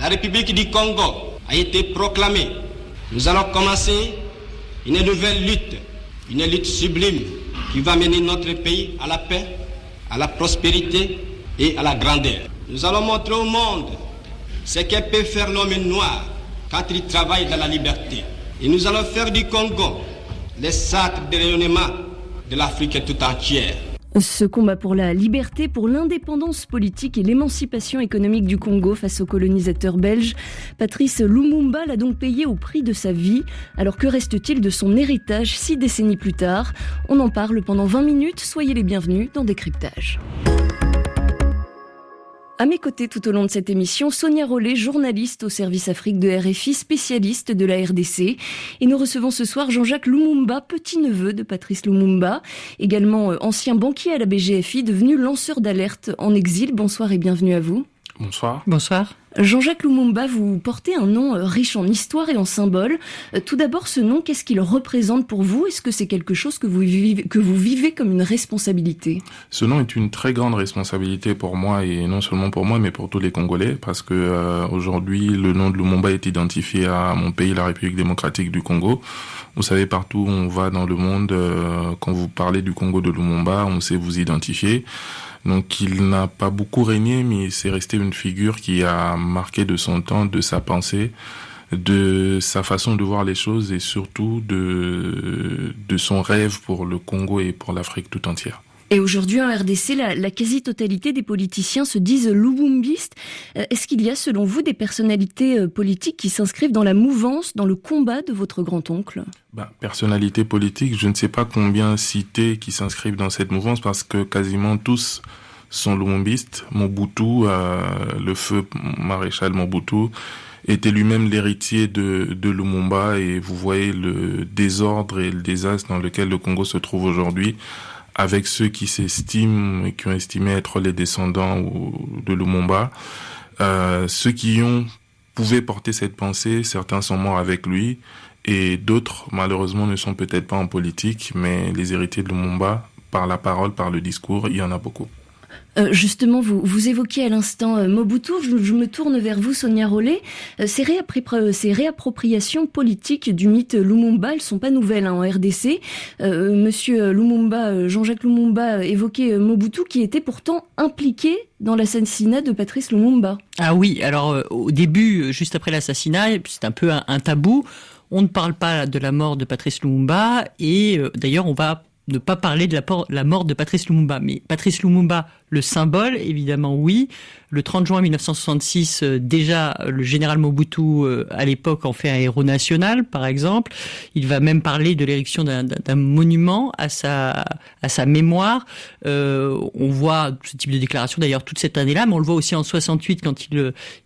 La République du Congo a été proclamée. Nous allons commencer une nouvelle lutte, une lutte sublime qui va mener notre pays à la paix, à la prospérité et à la grandeur. Nous allons montrer au monde ce que peut faire l'homme noir quand il travaille dans la liberté. Et nous allons faire du Congo le centre de rayonnement de l'Afrique tout entière. Ce combat pour la liberté, pour l'indépendance politique et l'émancipation économique du Congo face aux colonisateurs belges, Patrice Lumumba l'a donc payé au prix de sa vie. Alors que reste-t-il de son héritage 6 décennies plus tard ? On en parle pendant 20 minutes, soyez les bienvenus dans Décryptage. À mes côtés tout au long de cette émission, Sonia Rollet, journaliste au service Afrique de RFI, spécialiste de la RDC. Et nous recevons ce soir Jean-Jacques Lumumba, petit-neveu de Patrice Lumumba, également ancien banquier à la BGFI, devenu lanceur d'alerte en exil. Bonsoir et bienvenue à vous. Bonsoir. Bonsoir. Jean-Jacques Lumumba, vous portez un nom riche en histoire et en symboles. Tout d'abord, ce nom, qu'est-ce qu'il représente pour vous ? Est-ce que c'est quelque chose que vous vivez comme une responsabilité ? Ce nom est une très grande responsabilité pour moi, et non seulement pour moi, mais pour tous les Congolais, parce que aujourd'hui, le nom de Lumumba est identifié à mon pays, la République démocratique du Congo. Vous savez, partout où on va dans le monde, quand vous parlez du Congo de Lumumba, on sait vous identifier. Donc il n'a pas beaucoup régné, mais c'est resté une figure qui a marqué de son temps, de sa pensée, de sa façon de voir les choses et surtout de son rêve pour le Congo et pour l'Afrique tout entière. Et aujourd'hui, en RDC, la quasi-totalité des politiciens se disent lumumbistes. Est-ce qu'il y a, selon vous, des personnalités politiques qui s'inscrivent dans la mouvance, dans le combat de votre grand-oncle ? Personnalités politiques, je ne sais pas combien citer qui s'inscrivent dans cette mouvance parce que quasiment tous sont lumumbistes. Mobutu, le feu maréchal Mobutu, était lui-même l'héritier de Lumumba et vous voyez le désordre et le désastre dans lequel le Congo se trouve aujourd'hui, avec ceux qui s'estiment et qui ont estimé être les descendants de Lumumba. Ceux qui pouvaient porter cette pensée, certains sont morts avec lui, et d'autres, malheureusement, ne sont peut-être pas en politique, mais les héritiers de Lumumba, par la parole, par le discours, il y en a beaucoup. Justement, vous évoquiez à l'instant Mobutu, je me tourne vers vous, Sonia Rollet. Ces réappropriations politiques du mythe Lumumba, elles ne sont pas nouvelles en RDC. Monsieur Lumumba, Jean-Jacques Lumumba évoquait Mobutu qui était pourtant impliqué dans l'assassinat de Patrice Lumumba. Ah oui, alors au début, juste après l'assassinat, c'est un peu un tabou. On ne parle pas de la mort de Patrice Lumumba et d'ailleurs on va ne pas parler de la mort de Patrice Lumumba. Mais Patrice Lumumba, le symbole, évidemment oui. Le 30 juin 1966, déjà, le général Mobutu, à l'époque, en fait un héros national, par exemple. Il va même parler de l'érection d'un monument à sa mémoire. On voit ce type de déclaration, d'ailleurs, toute cette année-là, mais on le voit aussi en 68, quand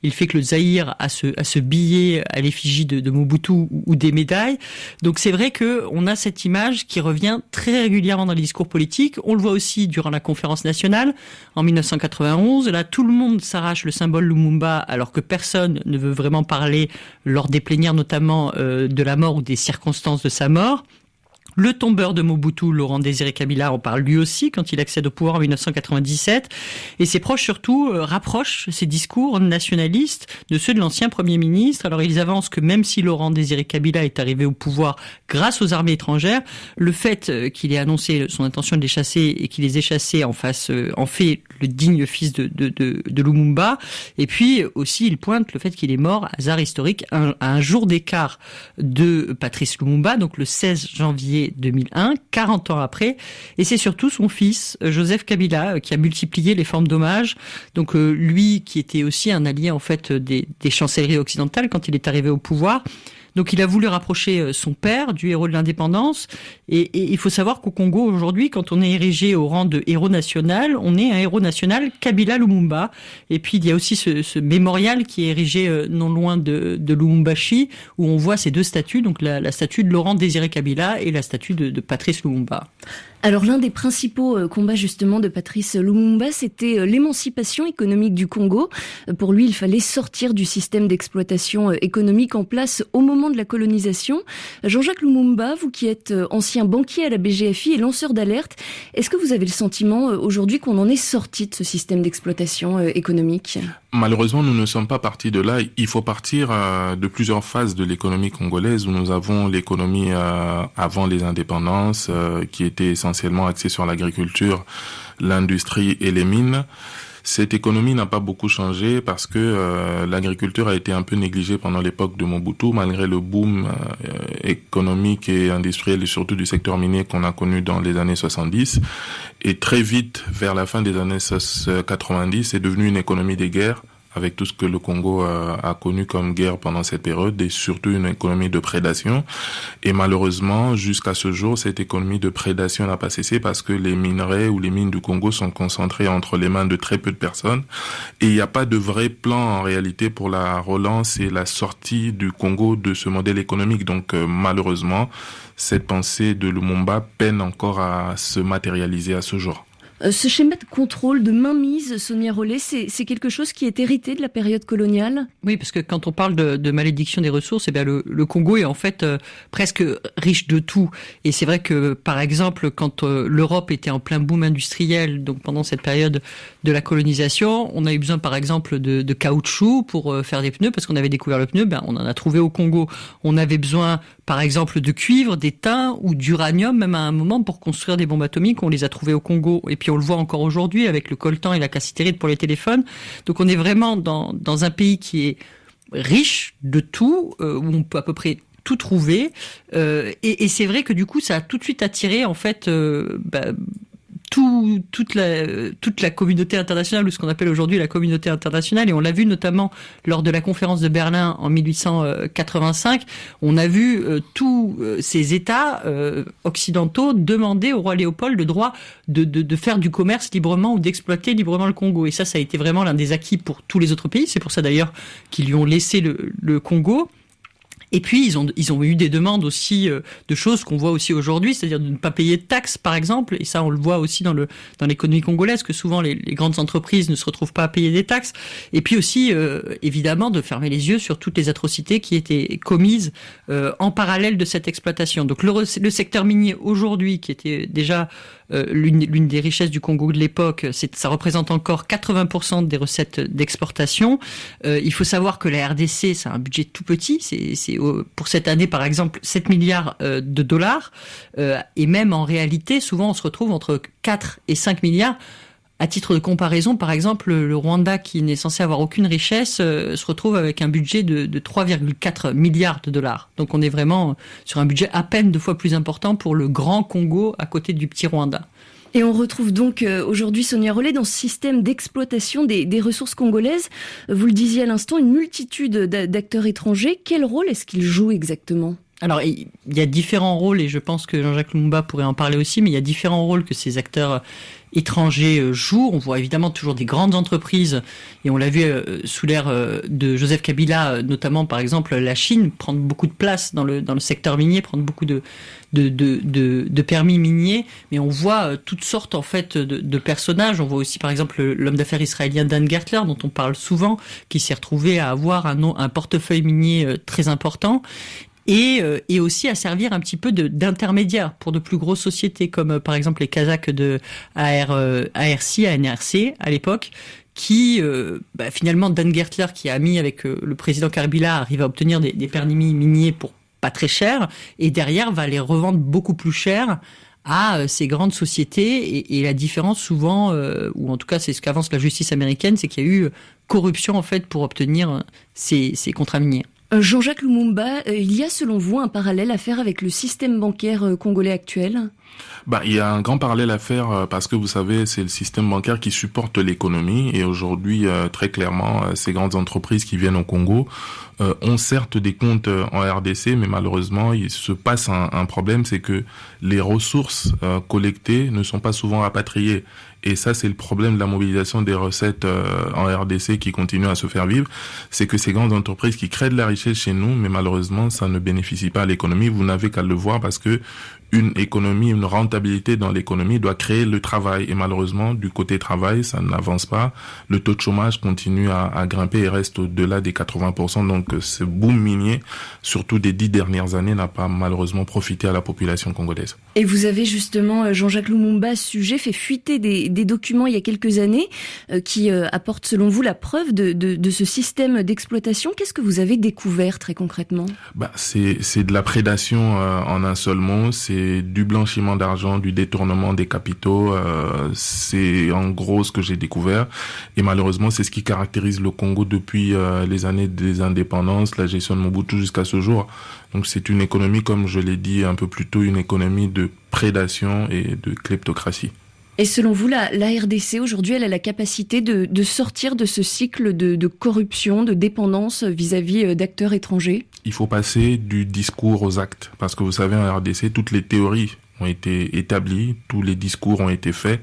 il fait que le Zaïre a ce billet à l'effigie de Mobutu ou des médailles. Donc c'est vrai qu'on a cette image qui revient très régulièrement dans les discours politiques. On le voit aussi durant la conférence nationale, en 1991. Là, tout le monde s'arrache le symbole Lumumba alors que personne ne veut vraiment parler lors des plénières notamment de la mort ou des circonstances de sa mort. Le tombeur de Mobutu, Laurent Désiré Kabila, en parle lui aussi quand il accède au pouvoir en 1997. Et ses proches surtout rapprochent ses discours nationalistes de ceux de l'ancien Premier ministre. Alors ils avancent que même si Laurent Désiré Kabila est arrivé au pouvoir grâce aux armées étrangères, le fait qu'il ait annoncé son intention de les chasser et qu'il les ait chassés en fait le digne fils de Lumumba. Et puis aussi il pointe le fait qu'il est mort, hasard historique, à un jour d'écart de Patrice Lumumba, donc le 16 janvier 2001, 40 ans après, et c'est surtout son fils, Joseph Kabila, qui a multiplié les formes d'hommage. Donc lui, qui était aussi un allié en fait des chancelleries occidentales quand il est arrivé au pouvoir. Donc il a voulu rapprocher son père du héros de l'indépendance. Et il faut savoir qu'au Congo, aujourd'hui, quand on est érigé au rang de héros national, on est un héros national Kabila Lumumba. Et puis il y a aussi ce mémorial qui est érigé non loin de Lumumbashi, où on voit ces deux statues, donc la statue de Laurent Désiré Kabila et la statue de Patrice Lumumba. Alors l'un des principaux combats justement de Patrice Lumumba, c'était l'émancipation économique du Congo. Pour lui, il fallait sortir du système d'exploitation économique en place au moment de la colonisation. Jean-Jacques Lumumba, vous qui êtes ancien banquier à la BGFI et lanceur d'alerte, est-ce que vous avez le sentiment aujourd'hui qu'on en est sorti de ce système d'exploitation économique ? Malheureusement, nous ne sommes pas partis de là. Il faut partir de plusieurs phases de l'économie congolaise où nous avons l'économie avant les indépendances qui était essentiellement axée sur l'agriculture, l'industrie et les mines. Cette économie n'a pas beaucoup changé parce que l'agriculture a été un peu négligée pendant l'époque de Mobutu, malgré le boom économique et industriel et surtout du secteur minier qu'on a connu dans les années 70. Et très vite, vers la fin des années 90, c'est devenu une économie des guerres, avec tout ce que le Congo a connu comme guerre pendant cette période, et surtout une économie de prédation. Et malheureusement, jusqu'à ce jour, cette économie de prédation n'a pas cessé parce que les minerais ou les mines du Congo sont concentrés entre les mains de très peu de personnes. Et il n'y a pas de vrai plan en réalité pour la relance et la sortie du Congo de ce modèle économique. Donc malheureusement, cette pensée de Lumumba peine encore à se matérialiser à ce jour. Ce schéma de contrôle, de mainmise, Sonia Rollet, c'est quelque chose qui est hérité de la période coloniale ? Oui, parce que quand on parle de malédiction des ressources, eh bien le Congo est en fait presque riche de tout. Et c'est vrai que, par exemple, quand l'Europe était en plein boom industriel, donc pendant cette période de la colonisation, on a eu besoin, par exemple, de caoutchouc pour faire des pneus, parce qu'on avait découvert le pneu, ben on en a trouvé au Congo. On avait besoin, par exemple, de cuivre, d'étain ou d'uranium, même à un moment, pour construire des bombes atomiques, on les a trouvés au Congo. Et puis on le voit encore aujourd'hui avec le coltan et la cassitérite pour les téléphones. Donc on est vraiment dans un pays qui est riche de tout, où on peut à peu près tout trouver. Et c'est vrai que du coup, ça a tout de suite attiré en fait toute la communauté internationale, ou ce qu'on appelle aujourd'hui la communauté internationale, et on l'a vu notamment lors de la conférence de Berlin en 1885, on a vu tous ces États occidentaux demander au roi Léopold le droit de faire du commerce librement ou d'exploiter librement le Congo, et ça a été vraiment l'un des acquis pour tous les autres pays. C'est pour ça d'ailleurs qu'ils lui ont laissé le Congo. Et puis ils ont eu des demandes aussi de choses qu'on voit aussi aujourd'hui, c'est-à-dire de ne pas payer de taxes par exemple, et ça on le voit aussi dans l'économie congolaise, que souvent les grandes entreprises ne se retrouvent pas à payer des taxes, et puis aussi évidemment de fermer les yeux sur toutes les atrocités qui étaient commises en parallèle de cette exploitation. Donc le secteur minier aujourd'hui, qui était déjà l'une des richesses du Congo de l'époque, ça représente encore 80% des recettes d'exportation. Il faut savoir que la RDC, c'est un budget tout petit, c'est pour cette année par exemple 7 milliards de dollars, et même en réalité souvent on se retrouve entre 4 et 5 milliards. À titre de comparaison, par exemple, le Rwanda, qui n'est censé avoir aucune richesse, se retrouve avec un budget de 3,4 milliards de dollars. Donc on est vraiment sur un budget à peine 2 fois plus important pour le grand Congo à côté du petit Rwanda. Et on retrouve donc aujourd'hui, Sonia Rollet, dans ce système d'exploitation des ressources congolaises. Vous le disiez à l'instant, une multitude d'acteurs étrangers. Quel rôle est-ce qu'ils jouent exactement ? Alors, il y a différents rôles, et je pense que Jean-Jacques Lumumba pourrait en parler aussi, mais il y a différents rôles que ces acteurs étrangers jouent. On voit évidemment toujours des grandes entreprises, et on l'a vu sous l'ère de Joseph Kabila, notamment par exemple la Chine, prendre beaucoup de place dans le secteur minier, prendre beaucoup de permis miniers, mais on voit toutes sortes en fait de personnages. On voit aussi par exemple l'homme d'affaires israélien Dan Gertler, dont on parle souvent, qui s'est retrouvé à avoir un portefeuille minier très important. Et aussi à servir un petit peu d'intermédiaire pour de plus grosses sociétés, comme par exemple les Kazakhs de ANRC à l'époque, qui finalement Dan Gertler, qui a mis avec le président Kabila, arrive à obtenir des permis miniers pour pas très cher, et derrière va les revendre beaucoup plus cher à ces grandes sociétés. Et la différence souvent, ou en tout cas c'est ce qu'avance la justice américaine, c'est qu'il y a eu corruption en fait pour obtenir ces contrats miniers. Jean-Jacques Lumumba, il y a selon vous un parallèle à faire avec le système bancaire congolais actuel ? Il y a un grand parallèle à faire parce que vous savez, c'est le système bancaire qui supporte l'économie, et aujourd'hui, très clairement, ces grandes entreprises qui viennent au Congo ont certes des comptes en RDC, mais malheureusement, il se passe un problème, c'est que les ressources collectées ne sont pas souvent rapatriées. Et ça, c'est le problème de la mobilisation des recettes en RDC qui continue à se faire vivre. C'est que ces grandes entreprises qui créent de la richesse chez nous, mais malheureusement, ça ne bénéficie pas à l'économie. Vous n'avez qu'à le voir parce que une économie, une rentabilité dans l'économie doit créer le travail. Et malheureusement, du côté travail, ça n'avance pas. Le taux de chômage continue à grimper et reste au-delà des 80%. Donc, ce boom minier, surtout des 10 dernières années, n'a pas malheureusement profité à la population congolaise. Et vous avez justement, Jean-Jacques Lumumba, à ce sujet, fait fuiter des documents il y a quelques années qui apportent, selon vous, la preuve de ce système d'exploitation. Qu'est-ce que vous avez découvert très concrètement ? C'est de la prédation en un seul mot. C'est du blanchiment d'argent, du détournement des capitaux. C'est en gros ce que j'ai découvert. Et malheureusement, c'est ce qui caractérise le Congo depuis les années des indépendances, la gestion de Mobutu jusqu'à ce jour. Donc c'est une économie, comme je l'ai dit un peu plus tôt, une économie de prédation et de kleptocratie. Et selon vous, la RDC, aujourd'hui, elle a la capacité de sortir de ce cycle de corruption, de dépendance vis-à-vis d'acteurs étrangers ? Il faut passer du discours aux actes. Parce que vous savez, en RDC, toutes les théories ont été établies, tous les discours ont été faits.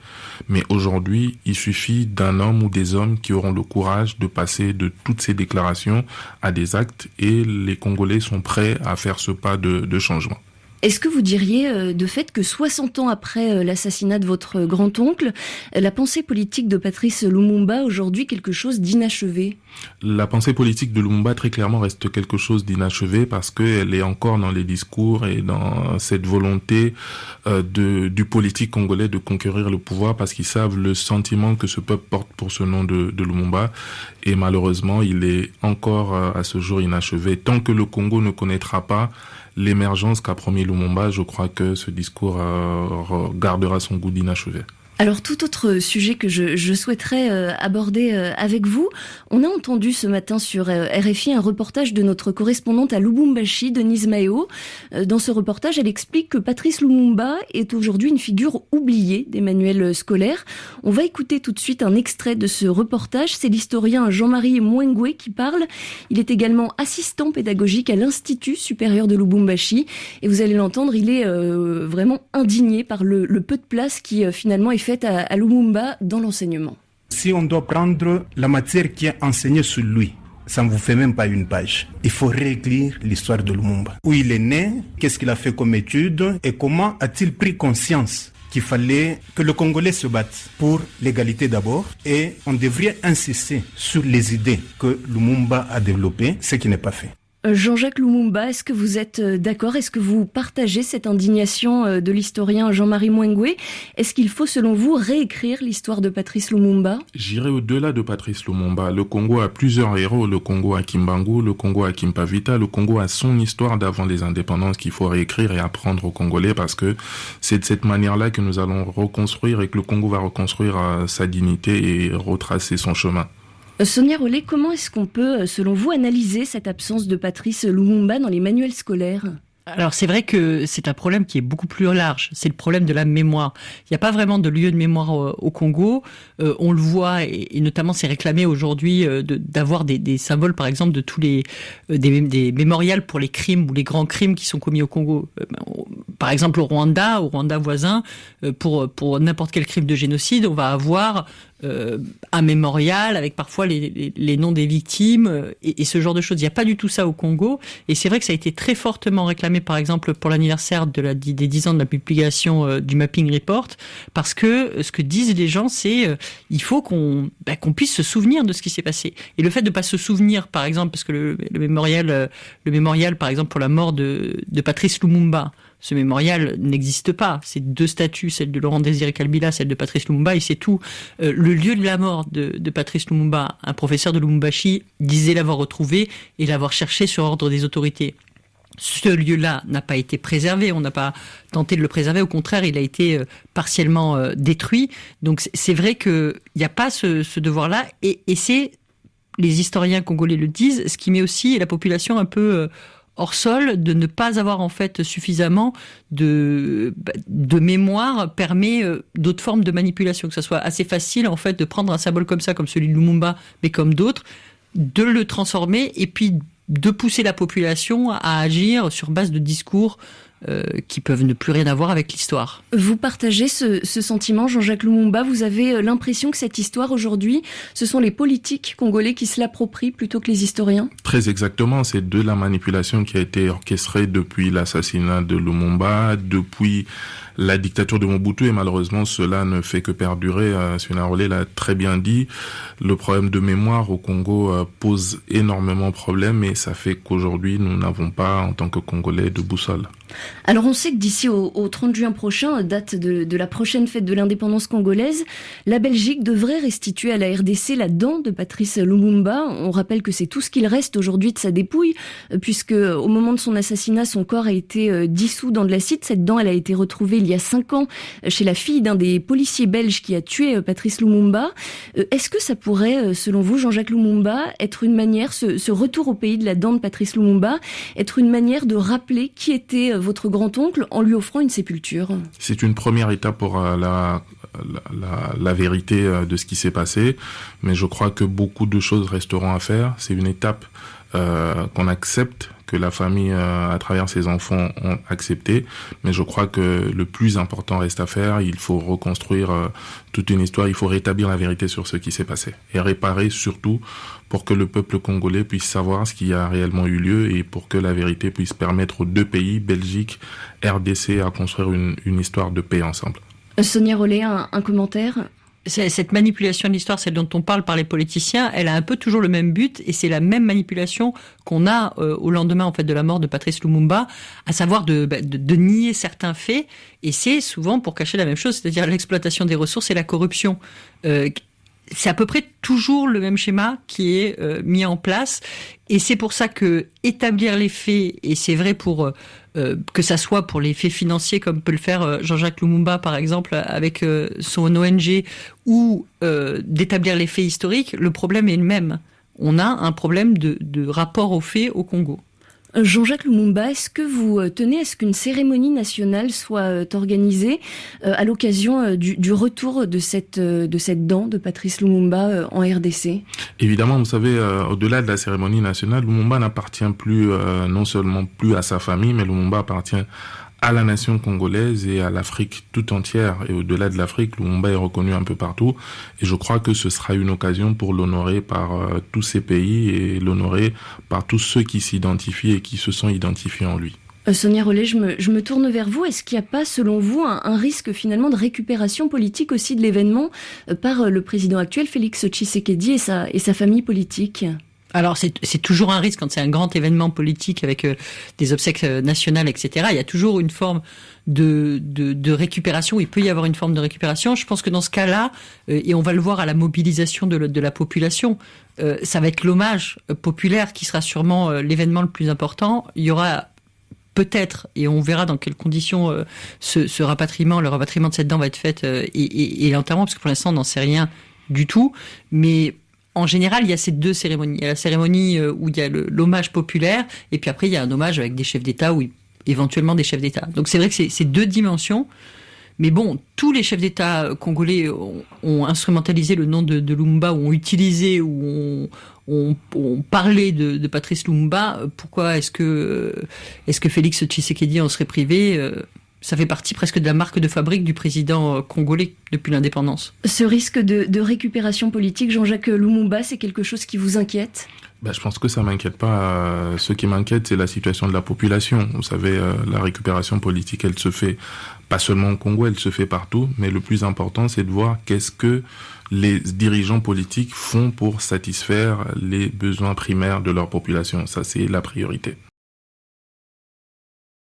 Mais aujourd'hui, il suffit d'un homme ou des hommes qui auront le courage de passer de toutes ces déclarations à des actes. Et les Congolais sont prêts à faire ce pas de changement. Est-ce que vous diriez de fait que 60 ans après l'assassinat de votre grand-oncle, la pensée politique de Patrice Lumumba a aujourd'hui quelque chose d'inachevé ? La pensée politique de Lumumba très clairement reste quelque chose d'inachevé parce qu'elle est encore dans les discours et dans cette volonté du politique congolais de conquérir le pouvoir parce qu'ils savent le sentiment que ce peuple porte pour ce nom de Lumumba. Et malheureusement, il est encore à ce jour inachevé. Tant que le Congo ne connaîtra pas l'émergence qu'a promis Lumumba, je crois que ce discours gardera son goût d'inachevé. Alors, tout autre sujet que je souhaiterais aborder avec vous, on a entendu ce matin sur RFI un reportage de notre correspondante à Lubumbashi, Denise Maheo. Dans ce reportage, elle explique que Patrice Lumumba est aujourd'hui une figure oubliée des manuels scolaires. On va écouter tout de suite un extrait de ce reportage. C'est l'historien Jean-Marie Mwengwe qui parle. Il est également assistant pédagogique à l'Institut supérieur de Lubumbashi. Et vous allez l'entendre, il est vraiment indigné par le peu de place qui finalement est faite à Lumumba dans l'enseignement. Si on doit prendre la matière qui est enseignée sur lui, ça ne vous fait même pas une page. Il faut réécrire l'histoire de Lumumba. Où il est né, qu'est-ce qu'il a fait comme études et comment a-t-il pris conscience qu'il fallait que le Congolais se batte pour l'égalité d'abord et on devrait insister sur les idées que Lumumba a développées, ce qui n'est pas fait. Jean-Jacques Lumumba, est-ce que vous êtes d'accord ? Est-ce que vous partagez cette indignation de l'historien Jean-Marie Mwengwe ? Est-ce qu'il faut, selon vous, réécrire l'histoire de Patrice Lumumba ? J'irai au-delà de Patrice Lumumba. Le Congo a plusieurs héros. Le Congo a Kimbangu, le Congo a Kimpavita, le Congo a son histoire d'avant les indépendances qu'il faut réécrire et apprendre aux Congolais parce que c'est de cette manière-là que nous allons reconstruire et que le Congo va reconstruire sa dignité et retracer son chemin. Sonia Rollet, comment est-ce qu'on peut, selon vous, analyser cette absence de Patrice Lumumba dans les manuels scolaires ? Alors c'est vrai que c'est un problème qui est beaucoup plus large, c'est le problème de la mémoire. Il n'y a pas vraiment de lieu de mémoire au Congo, on le voit et notamment c'est réclamé aujourd'hui d'avoir des symboles par exemple de tous les des mémorials pour les crimes ou les grands crimes qui sont commis au Congo. Par exemple au Rwanda voisin, pour n'importe quel crime de génocide, on va avoir un mémorial avec parfois les noms des victimes et ce genre de choses. Il n'y a pas du tout ça au Congo et c'est vrai que ça a été très fortement réclamé par exemple pour l'anniversaire des 10 ans de la publication du Mapping Report parce que ce que disent les gens c'est il faut qu'on puisse se souvenir de ce qui s'est passé. Et le fait de pas se souvenir par exemple parce que le mémorial par exemple pour la mort de Patrice Lumumba, ce mémorial n'existe pas. C'est 2 statues, celle de Laurent Désiré Kabila, celle de Patrice Lumumba, et c'est tout. Le lieu de la mort de Patrice Lumumba, un professeur de Lubumbashi disait l'avoir retrouvé et l'avoir cherché sur ordre des autorités. Ce lieu-là n'a pas été préservé, on n'a pas tenté de le préserver, au contraire, il a été partiellement détruit. Donc c'est vrai qu'il n'y a pas ce devoir-là, et c'est, les historiens congolais le disent, ce qui met aussi la population un peu hors sol, de ne pas avoir en fait suffisamment de mémoire permet d'autres formes de manipulation, que ça soit assez facile en fait de prendre un symbole comme ça, comme celui de Lumumba, mais comme d'autres, de le transformer et puis de pousser la population à agir sur base de discours qui peuvent ne plus rien avoir avec l'histoire. Vous partagez ce sentiment, Jean-Jacques Lumumba? Vous avez l'impression que cette histoire aujourd'hui, ce sont les politiques congolais qui se l'approprient plutôt que les historiens? Très exactement, c'est de la manipulation qui a été orchestrée depuis l'assassinat de Lumumba, depuis la dictature de Mobutu, et malheureusement cela ne fait que perdurer. Sonia Rollet l'a très bien dit, le problème de mémoire au Congo pose énormément de problèmes, et ça fait qu'aujourd'hui nous n'avons pas en tant que Congolais de boussole. Alors on sait que d'ici au 30 juin prochain, date de la prochaine fête de l'indépendance congolaise, la Belgique devrait restituer à la RDC la dent de Patrice Lumumba. On rappelle que c'est tout ce qu'il reste aujourd'hui de sa dépouille, puisque au moment de son assassinat, son corps a été dissous dans de l'acide. Cette dent, elle a été retrouvée il y a 5 ans chez la fille d'un des policiers belges qui a tué Patrice Lumumba. Est-ce que ça pourrait, selon vous, Jean-Jacques Lumumba, être une manière, ce retour au pays de la dent de Patrice Lumumba, être une manière de rappeler qui était votre grand-oncle en lui offrant une sépulture? C'est une première étape pour la vérité de ce qui s'est passé, mais je crois que beaucoup de choses resteront à faire. C'est une étape qu'on accepte, que la famille, à travers ses enfants, ont accepté. Mais je crois que le plus important reste à faire. Il faut reconstruire toute une histoire. Il faut rétablir la vérité sur ce qui s'est passé. Et réparer surtout pour que le peuple congolais puisse savoir ce qui a réellement eu lieu et pour que la vérité puisse permettre aux deux pays, Belgique, RDC, à construire une histoire de paix ensemble. Sonia Rollet, un commentaire? Cette manipulation de l'histoire, celle dont on parle par les politiciens, elle a un peu toujours le même but, et c'est la même manipulation qu'on a au lendemain en fait de la mort de Patrice Lumumba, à savoir de nier certains faits, et c'est souvent pour cacher la même chose, c'est-à-dire l'exploitation des ressources et la corruption. C'est à peu près toujours le même schéma qui est mis en place, et c'est pour ça que établir les faits, et c'est vrai pour que ça soit pour les faits financiers comme peut le faire Jean-Jacques Lumumba par exemple avec son ONG, ou d'établir les faits historiques, le problème est le même. On a un problème de rapport aux faits au Congo. Jean-Jacques Lumumba, est-ce que vous tenez à ce qu'une cérémonie nationale soit organisée à l'occasion du retour de cette dent de Patrice Lumumba en RDC? Évidemment, vous savez, au-delà de la cérémonie nationale, Lumumba n'appartient plus, non seulement plus à sa famille, mais Lumumba appartient à la nation congolaise et à l'Afrique tout entière. Et au-delà de l'Afrique, Lumumba est reconnu un peu partout. Et je crois que ce sera une occasion pour l'honorer par tous ces pays et l'honorer par tous ceux qui s'identifient et qui se sont identifiés en lui. Sonia Rollet, je me tourne vers vous. Est-ce qu'il n'y a pas, selon vous, un risque finalement de récupération politique aussi de l'événement par le président actuel, Félix Tshisekedi, et sa famille politique? Alors c'est toujours un risque quand c'est un grand événement politique avec des obsèques nationales, etc. Il y a toujours une forme de récupération. Il peut y avoir une forme de récupération. Je pense que dans ce cas-là, et on va le voir à la mobilisation de la population, ça va être l'hommage populaire qui sera sûrement l'événement le plus important. Il y aura peut-être, et on verra dans quelles conditions le rapatriement de cette dent va être fait et l'enterrement, parce que pour l'instant on n'en sait rien du tout, mais en général, il y a ces deux cérémonies. Il y a la cérémonie où il y a l'hommage populaire, et puis après, il y a un hommage avec des chefs d'État ou éventuellement des chefs d'État. Donc c'est vrai que c'est deux dimensions. Mais bon, tous les chefs d'État congolais ont instrumentalisé le nom de Lumumba, ou ont utilisé, ou ont parlé de Patrice Lumumba. Pourquoi est-ce que Félix Tshisekedi en serait privé ? Ça fait partie presque de la marque de fabrique du président congolais depuis l'indépendance. Ce risque de récupération politique, Jean-Jacques Lumumba, c'est quelque chose qui vous inquiète ? Je pense que ça m'inquiète pas. Ce qui m'inquiète, c'est la situation de la population. Vous savez, la récupération politique, elle se fait pas seulement au Congo, elle se fait partout. Mais le plus important, c'est de voir qu'est-ce que les dirigeants politiques font pour satisfaire les besoins primaires de leur population. Ça, c'est la priorité.